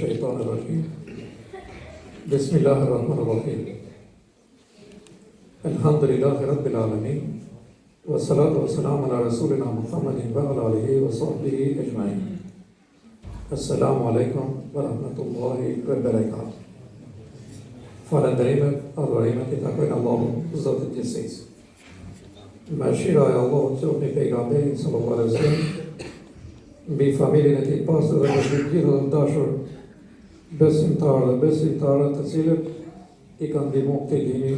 الشيطان الرجيم بسم الله الرحمن الرحيم الحمد لله رب العالمين والصلاة والسلام على رسولنا محمد وعلى آله وصحبه أجمعين السلام عليكم ورحمة الله وبركاته Falenderimet, adhurimet I takojnë Allahut, Zotit gjithësisë. Mëshira e Allahut qoftë mbi pejgamberin sallallahu alaihi wasallam, mbi familjen e tij pastër dhe mbi të gjithë të dashur besimtarë dhe besimtare të cilët I kanë ndihmuar këtë dini,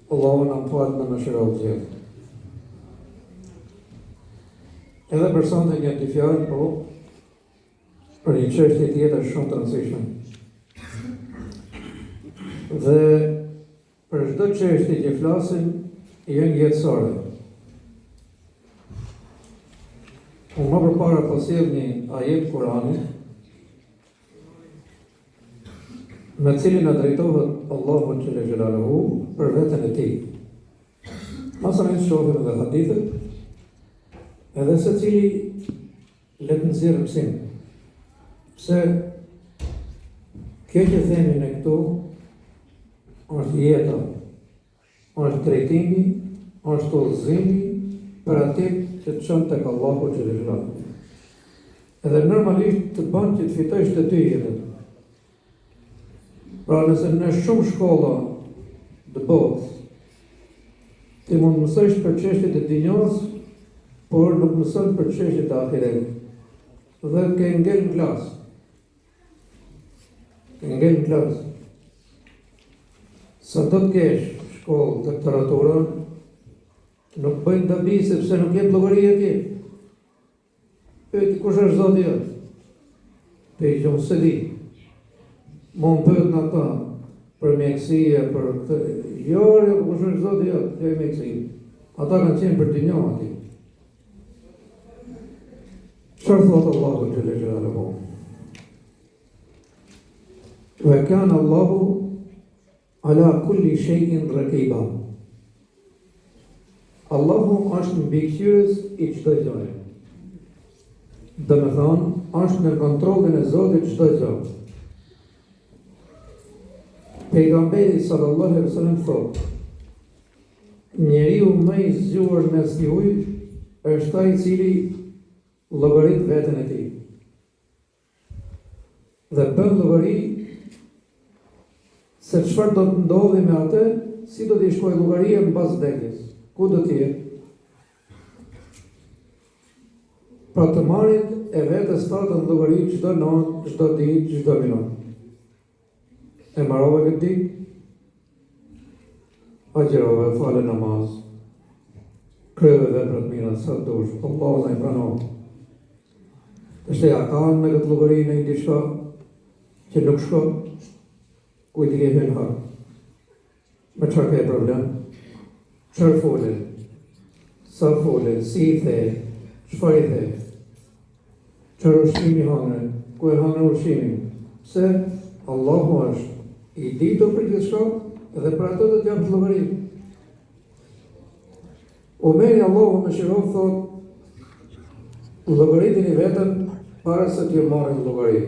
Allahu na falë në mëshirën e Tij. Edhe për sonte një të fjalë, po për një çështje tjetër shumë të rëndësishme. Dhe për çdo çështje që flasim janë jetësore. Unë më përpara po sjell një ajet Kur'anit me cilin na drejtohet Allahu xhela xhelaluhu për veten e tij. Masalan shohim edhe hadithet, edhe secili le të nxjerrë mësim. Pse kjo që themi ne këtu është jeta, është drejtimi, është udhëzimi për atë që të çon tek Allahu xhela xhelaluhu. Edhe normalisht të bën që të fitosh të ty jetën. Pra nëse në shumë shkolla të botës, ti mund mësojsh për çështjet e dinjos, por nuk mëson për çështjet e ahiretit. Dhe ke ngel në klasë. Sa do të kesh shkollë doktoratura, nuk bëjnë dobi sepse nuk jep llogari atje. Pyet kush është Zoti jot? Pe jo se di. Mund bëhet në ata për mjekësie, për këtë. Jo, kush është Zoti jot? Jo mjekësie. Ata kanë qenë për dinjo atje. Çfarë thot Allahu xhela xhelaluhu? Wa kana Allahu ala kulli shay'in raqiba. Allahu është mbikëqyrës I çdo gjëje. Domethënë, është në kontrollin e Zotit çdo gjë. Pejgamberi sallallahu alaihi wasallam thotë: njeriu më I zgjuar mes juve është ai I cili llogarit veten e tij. Dhe bën llogari se çfarë do të ndodhi me atë, si do t'i shkojë llogaria mbas vdekjes, ku do të jetë. Pra të marrin e vetes ta të llogari çdo natë, çdo ditë, çdo minutë. E marrove këtë ditë, agjërove, fale namaz, kryeve veprat mira sa dush, Allahu na I pranon. Është ja kanë në këtë llogari në diçka që nuk shkon, kujt I ke hyrë hak. Me çfarë ke problem? Çfarë fole? Sa fole? Si I the? Çfarë I the? Çfarë ushqimi hangre? Ku e hangre ushqimin? Pse Allahu është I ditur për këtë shkak dhe për ato do të jap llogari. Omeri Allahu më shirov thot llogaritini vetën para se t'ju marrin llogari.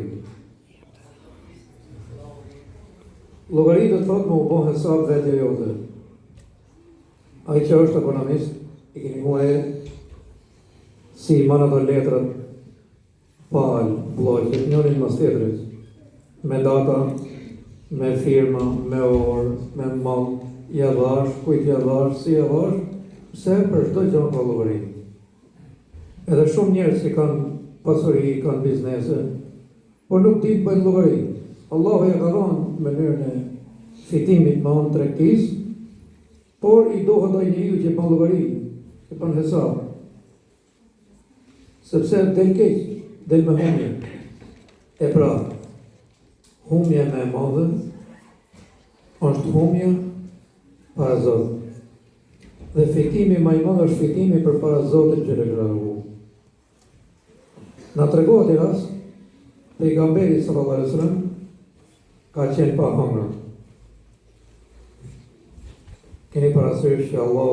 Llogari do të thotë më u bën hesab vetë jote. Ai që është ekonomist, I keni muaj si I marrë ato letrat pal, blloqe, njërin mas tjetrit, me data, me firma, me orë, me mall, ja dhash, kujt ja dhash, si ja dhash, pse për çdo gjë ka llogari. Edhe shumë njerëz që kanë pasuri, kanë biznese, por nuk dinë bëjnë llogari. Allahu ja ka dhënë mënyrën e fitimit me anë tregtisë, por I dohet ai njeriu që bën llogari, që bën hesab. Sepse del keq, del me humje. E pra, humja me e madhe është humja para Zotit. Dhe fitimi më I madh është fitimi përpara Zotit xhela xhelaluhu. Na tregohet I rast pejgamberi sallallahu alaihi wasallam ka qenë pa hëngrë. Keni parasysh që Allah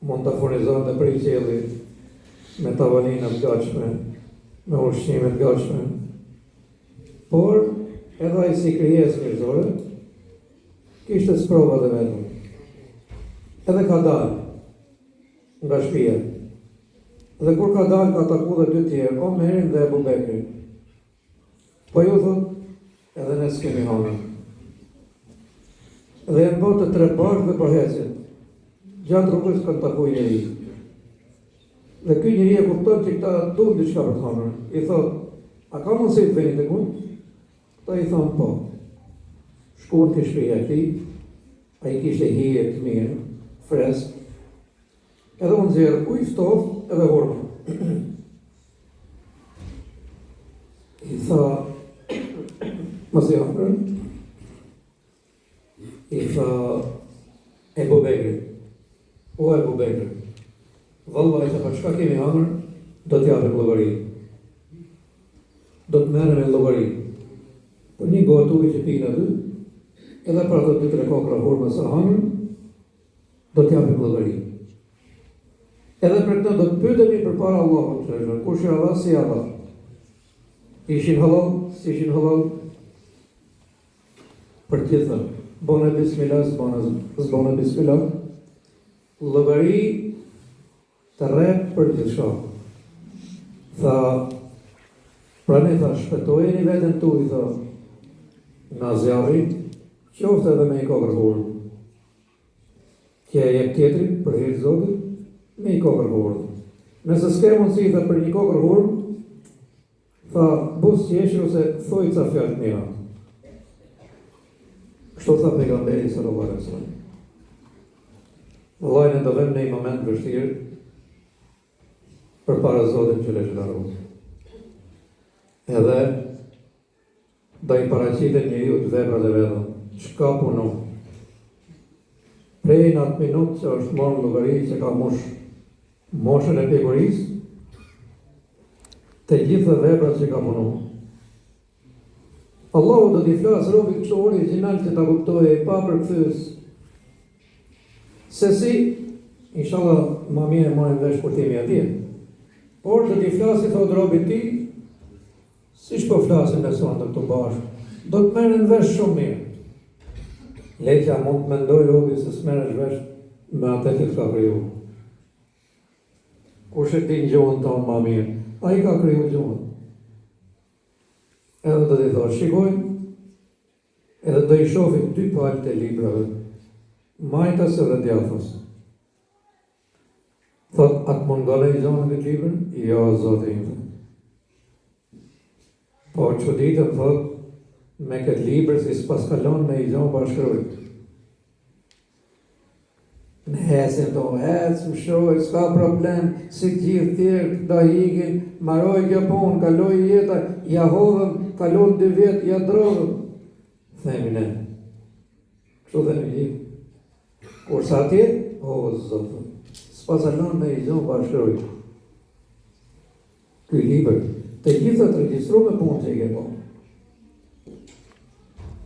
mund të furnizon dhe prej qiellit me tavolina të gatshme, me ushqime të gatshme, por edhe ai si krijesë njerëzore kishte sprovat e vetëm. Edhe ka dalë nga shtëpia. Dhe kur ka dalë ka taku dhe dy tjerë, Omerin dhe Ebu Bekrin. Po ju thot, edhe ne s'kemi hanën. Dhe janë bërë të tre bashkë dhe përhecin. Gjatë rrugës kanë taku njëri. Dhe ky njëri e kupton që këta duhet diçka për të hanën. I thot, a ka mundësi të veni tek unë? Ta i thonë po. Shkuan ke shtëpia e tij, ai kishte hije të mirë, fresk. Edhe unë zjerë ujë ftoftë edhe hurmë. I tha, mos i hapërën, i tha Ebu Bekri, o Ebu Bekri, valla i tha, pa çka kemi hangër, do t'japim llogari. Do të merrem me llogari. Po një gotë ujë që pinë aty, edhe për ato 2-3 kokra hurmë sa hangër, do t'japim llogari. Edhe për këtë do të pyetemi përpara Allahut, kush është Allah, si Allah. Ishin halal, si ishin halal, për të thënë, bëne bismillah, s'bone bismillah, llogari të rrep për gjithçka. Tha, pra ne tha, shpëtojeni veten tuaj, tha, nga zjarri, qoftë edhe me një kokër hurmë. Që e jep tjetrin për hir të Zotit, me një kokër hurmë. Nëse s'ke mundësi tha për një kokër hurmë, tha, bus qeshur ose thoj ca fjalë mira. Kështu tha pejgamberi sallallahu alaihi wasallam. Vallai ne do vëmë në një moment vështirë përpara Zotit që lëshëdaru. Edhe do i paraqitet njeriu të veprat e veta. Çka punon? Prej në atë minutë që është morë llogari që ka moshën e pjekurisë, të gjitha veprat që ka punuar. Allahu do t'i flasë robit kështu original që ta kuptojë pa përkthyes. Se si, inshallah, ma mirë marrin vesh kurtimi atje. Por do t'i flasë thot robit ti, siç po flasin me sonte këtu bashkë. Do të merren vesh shumë mirë. Leqja mund të mendoj robi se s'merresh vesh me atë që ka kriju. Kush e din gjuhën tonë ma mirë? Ai ka kriju gjuhën. Edhe do t'i thosh, shikojnë, edhe do i shohim 2 palët e librave, majtas edhe djathës. Thot, atë mundon e i zonë këtë librën? Jo, zote ime. Po, që ditën, thot, me këtë librë si s'pas kalon me i zonë bashkërujt. Në hesin do, hecë, më shojë, s'ka problem, si gjithë tjerë, da hikin, maroj kjo punë, kaloj jeta, ja hodhëm, kalon 2 vjetë, ja drodhëm. Themi ne. Kështu dhe në gjithë. Kur sa tjetë, o, zotë, s'pas kalon me i zonë bashkërujt. Ky libër, të gjitha të regjistru me punë që i ke po.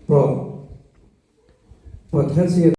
Pra, po të hecë